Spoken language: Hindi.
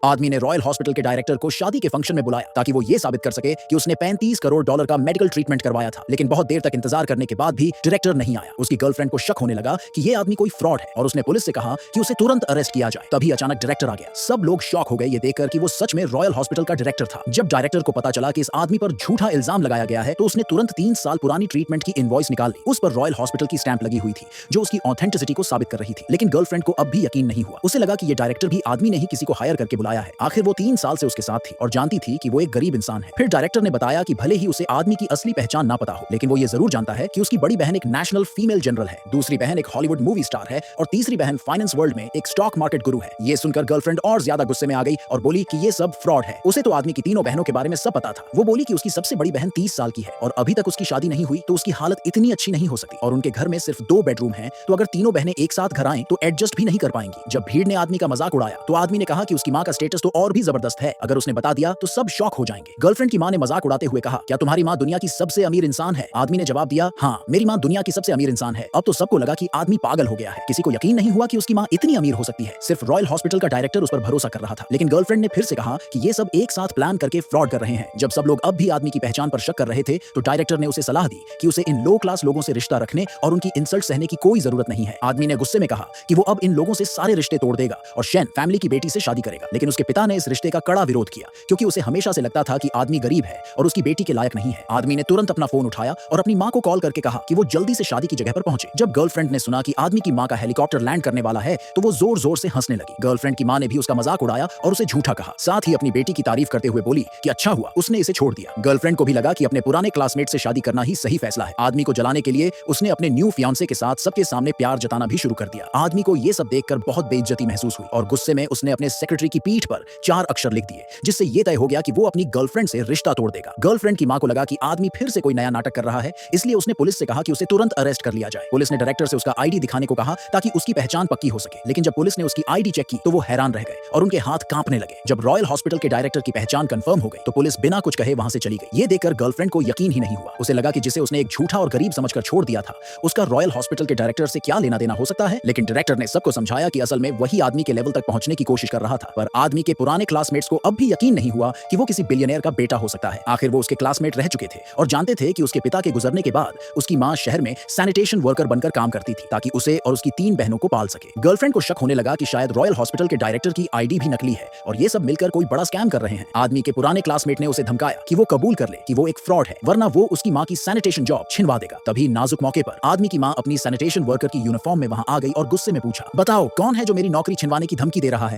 आदमी ने रॉयल हॉस्पिटल के डायरेक्टर को शादी के फंक्शन में बुलाया ताकि वो ये साबित कर सके कि उसने 35 करोड़ डॉलर का मेडिकल ट्रीटमेंट करवाया था। लेकिन बहुत देर तक इंतजार करने के बाद भी डायरेक्टर नहीं आया। उसकी गर्लफ्रेंड को शक होने लगा कि ये आदमी कोई फ्रॉड है और उसने पुलिस से कहा कि उसे तुरंत अरेस्ट किया जाए। तभी अचानक डायरेक्टर आ गया। सब लोग शॉक हो गए ये देखकर कि वो सच में रॉयल हॉस्पिटल का डायरेक्टर था। जब डायरेक्टर को पता चला कि इस आदमी पर झूठा इल्जाम लगाया गया है तो उसने तुरंत 3 साल पुरानी ट्रीटमेंट की इनवॉइस निकाल ली। उस पर रॉयल हॉस्पिटल की स्टैंप लगी हुई थी जो उसकी ऑथेंटिसिटी को साबित कर रही थी। लेकिन गर्लफ्रेंड को अब भी यकीन नहीं हुआ। उसे लगा कि ये डायरेक्टर भी आदमी ने ही किसी को हायर करके बुलाया है। आखिर वो 3 साल से उसके साथ थी और जानती थी कि वो एक गरीब इंसान है। फिर डायरेक्टर ने बताया कि भले ही उसे आदमी की असली पहचान ना पता हो, लेकिन वो ये जरूर जानता है कि उसकी बड़ी बहन एक नेशनल फीमेल जनरल है, दूसरी बहन एक हॉलीवुड मूवी स्टार है और तीसरी बहन फाइनेंस वर्ल्ड में एक स्टॉक मार्केट गुरु है। ये सुनकर गर्लफ्रेंड और ज्यादा गुस्से में आ गई और बोली कि ये सब फ्रॉड है। उसे तो आदमी की तीनों बहनों के बारे में सब पता था। वो बोली कि उसकी सबसे बड़ी बहन 30 साल की है और अभी तक उसकी शादी नहीं हुई तो उसकी हालत इतनी अच्छी नहीं हो सकती और उनके घर में सिर्फ 2 बेडरूम हैं, तो अगर तीनों बहनें एक साथ घर आएं तो एडजस्ट भी नहीं कर पाएंगी। जब भीड़ ने आदमी का मजाक उड़ाया तो आदमी ने कहा कि उसकी मां का स्टेटस तो और भी जबरदस्त है, अगर उसने बता दिया तो सब शॉक हो जाएंगे। गर्लफ्रेंड की मां ने मजाक उड़ाते हुए कहा, क्या तुम्हारी मां दुनिया की सबसे अमीर इंसान है? आदमी ने जवाब दिया, हाँ मेरी मां दुनिया की सबसे अमीर इंसान है। अब तो सबको लगा कि आदमी पागल हो गया है। किसी को यकीन नहीं हुआ कि उसकी मां इतनी अमीर हो सकती है। सिर्फ रॉयल हॉस्पिटल का डायरेक्टर उस पर भरोसा कर रहा था। लेकिन गर्लफ्रेंड ने फिर से कहा कि ये सब एक साथ प्लान करके फ्रॉड कर रहे हैं। जब सब लोग अब भी आदमी की पहचान पर शक कर रहे थे तो डायरेक्टर ने उसे सलाह दी कि उसे इन लो क्लास लोगों से रिश्ता रखने और उनकी इंसल्ट सहने की कोई जरूरत नहीं है। आदमी ने गुस्से में कहा कि वो अब इन लोगों से सारे रिश्ते तोड़ देगा और शेन फैमिली की बेटी से शादी करेगा। लेकिन उसके पिता ने इस रिश्ते का कड़ा विरोध किया क्योंकि उसे हमेशा से लगता था कि आदमी गरीब है और उसकी बेटी के लायक नहीं है। आदमी ने तुरंत अपना फोन उठाया और अपनी मां को कॉल करके कहा कि वो जल्दी से शादी की जगह पर पहुंचे। जब गर्लफ्रेंड ने सुना कि आदमी की मां का हेलीकॉप्टर लैंड करने वाला है तो वो जोर जोर से हंसने लगी। गर्लफ्रेंड की मां ने भी उसका मजाक उड़ाया और उसे झूठा कहा। साथ ही अपनी बेटी की तारीफ करते हुए बोली कि अच्छा हुआ उसने इसे छोड़ दिया। गर्लफ्रेंड को भी लगा कि अपने पुराने क्लासमेट से शादी करना ही सही फैसला है। आदमी को जलाने के लिए उसने अपने न्यू फियांसे के साथ सबके सामने प्यार जताना भी शुरू कर दिया। आदमी को ये सब देखकर बहुत बेइज्जती महसूस हुई और गुस्से में उसने अपने सेक्रेटरी की पीठ पर 4 अक्षर लिख दिए जिससे ये तय हो गया कि वो अपनी गर्लफ्रेंड से रिश्ता तोड़ देगा। गर्लफ्रेंड की मां को लगा कि आदमी फिर से कोई नया नाटक कर रहा है, इसलिए उसने पुलिस से कहा कि उसे तुरंत अरेस्ट कर लिया जाए। पुलिस ने डायरेक्टर से उसका आईडी दिखाने को कहा ताकि उसकी पहचान पक्की हो सके। लेकिन जब पुलिस ने उसकी आईडी चेक की तो वो हैरान रह गए और उनके हाथ कांपने लगे। जब रॉयल हॉस्पिटल के डायरेक्टर की पहचान कंफर्म हो गई तो पुलिस बिना कुछ कहे वहां से चली गई। ये देखकर गर्लफ्रेंड को यकीन ही नहीं हुआ। उसे लगा कि जिसे उसने एक झूठा और गरीब समझकर छोड़ दिया था उसका रॉयल हॉस्पिटल के डायरेक्टर से क्या लेना देना हो सकता है। लेकिन डायरेक्टर ने सबको समझाया कि असल में वही आदमी के लेवल तक पहुंचने की कोशिश कर रहा था। पर आदमी के पुराने क्लासमेट्स को अब भी यकीन नहीं हुआ कि वो किसी बिलियनियर का बेटा हो सकता है। आखिर वो उसके क्लासमेट रह चुके थे और जानते थे कि उसके पिता के गुजरने के बाद उसकी मां शहर में सैनिटेशन वर्कर बनकर काम करती थी ताकि उसे और उसकी 3 बहनों को पाल सके। गर्लफ्रेंड को शक होने लगा कि शायद रॉयल हॉस्पिटल के डायरेक्टर की आईडी भी नकली है और ये सब मिलकर कोई बड़ा स्कैम कर रहे हैं। आदमी के पुराने क्लासमेट ने उसे धमकाया कि वो कबूल कर ले कि वो एक फ्रॉड है वरना वो उसकी मां की सैनिटेशन जॉब छिनवा देगा। तभी नाजुक मौके पर आदमी की मां अपनी सैनिटेशन वर्कर की यूनिफॉर्म में वहां आ गई और गुस्से में पूछा, बताओ कौन है जो मेरी नौकरी छिनवाने की धमकी दे रहा है?